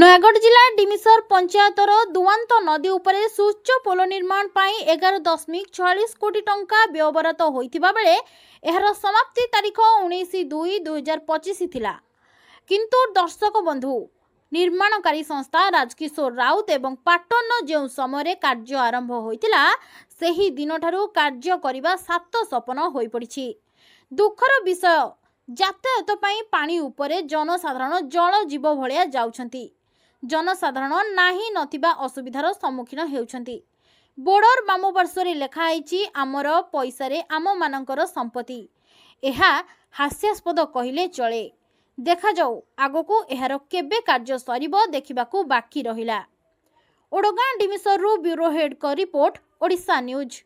नयागढ़ जिला डिमिसर पंचायतर दुआंत नदी उपरे सूच्च पोल निर्माण पाई 11.46 कोटी टंका व्ययबरात होइथिबा बेले एहर समाप्ति तारीख 19/2/2025 थिला। किंतु दर्शक बंधु निर्माणकारी संस्था राजकिशोर राउत एवं पाटन जो समय कार्य आरंभ होइतिला सेही दिन ठारू कार्य करिबा सात सपन होई पड़िछि। दुखर विषय यातायात पाई पानी उपरे जनसाधारण जल जीव भलिया जाउछंती। जनसाधारण नाही नथिबा असुविधार सम्मुखीन हेउछंती। बोर्डर बाम पार्श्वरे लेखा आइछि आमर पैसारे आम मानकर संपत्ति। एहा हास्यास्पद कहिले चले। देखा जाऊ आगको एहार केबे कार्य सरिबो देखिबाकू बाकी रहिला। ओडगां डिमिसरु ब्यूरो हेड को रिपोर्ट ओडिशा न्यूज।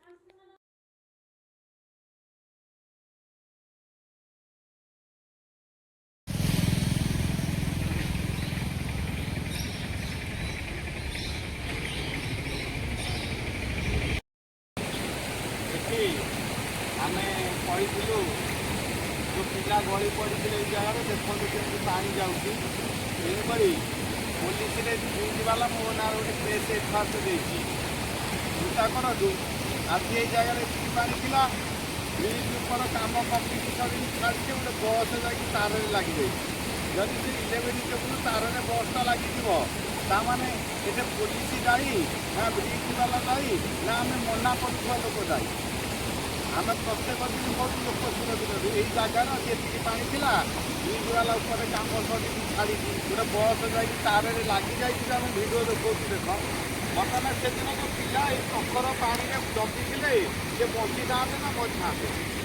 आम कही जो पिला गली पड़ी जगह देखो केमती पानी जाऊँगी पुलिस न्यूज वाला मो ना गोटे प्रेस एफआईआर देती चिंता करूँ आज ये जगह पानी थी ब्रिज ऊपर कम कम्प्लीट छाड़ी गोटे बस जा तार लगे जदि से 11 चुकू तार बसटा लगे ताने ये पुलिस दायी ना ब्रिज वाला दायी ना आम मना करुवा लोक दायी आम प्रत्येक दिन बहुत लोक सुरक्षित यही जगार जी पानी थी ब्रिज वाला काम सरी छाड़ी गोटे बस जा तार लगी जाए आम भिड देखा देख बर्तमान से दिन पिला टकर पानी जगि थे ये बची था ना बच था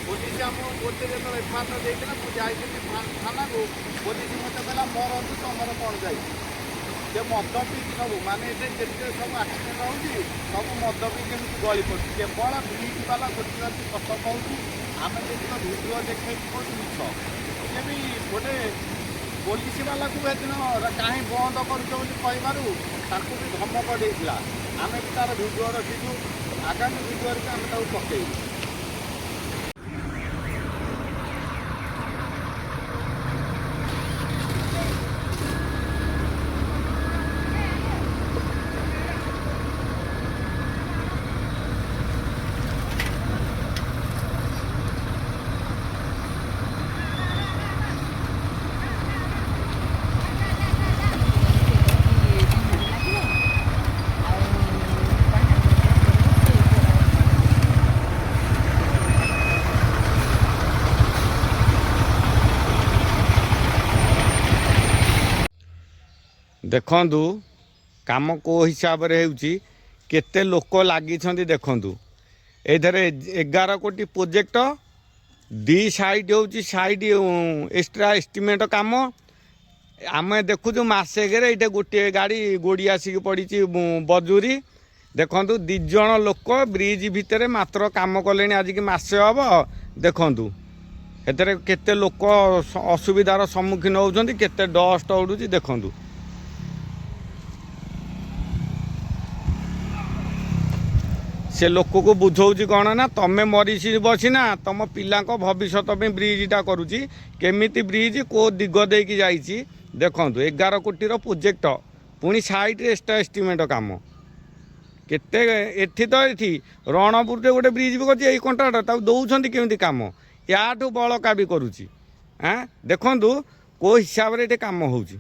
पुलिस आम गोटे जो एफआईआर देना मुझे थाना को पुलिस मत कहला मरतु तुम कौन जाए से मद पी सब माने जिते सब आक्सीडेट होगी सब मद पी केमी गली पड़ी केवल ब्रिज वाला गोटे सतर्क होम जो भिडियो देखे कौन मिछ भी गोटे पुलिस वाला को दिन कहीं बंद कर भी धमक देता आम भी तार भिडियो रखीचु आगामी भिडियो आम पकईबू। देखु काम को हिसाब रे होउची केते लोक लगी देखु एधर 11 कोटी प्रोजेक्ट दी साइड होउची साइड एक्स्ट्रा एस्टिमेट काम आम देखु मसे ये गोटे गाड़ी गोड़ी आसिक पड़ी बजूरी देखु 2 जन लोक ब्रिज भितर मात्र काम कले आज की मसे हम देखु एथरे केते लोक असुविधार सम्मुखीन होउछंती केते डस्ट उड़ुची देखु से लोक को बुझाऊँ कौन ना तमें मरीसी बसीना तुम पिला भविष्य ब्रिजटा करुच्ची केमिति ब्रिज को दिग देकी जाइए देखु 11 कोटीर प्रोजेक्ट पुणी साइड एक्स्ट्रा एस्टिमेट काम केते एठी तो एठी रणपुर गोटे ब्रिज भी कर कंट्राक्टर दौरान केमी काम या बड़का भी करुच्ची देखु को हिसाब से काम होउची।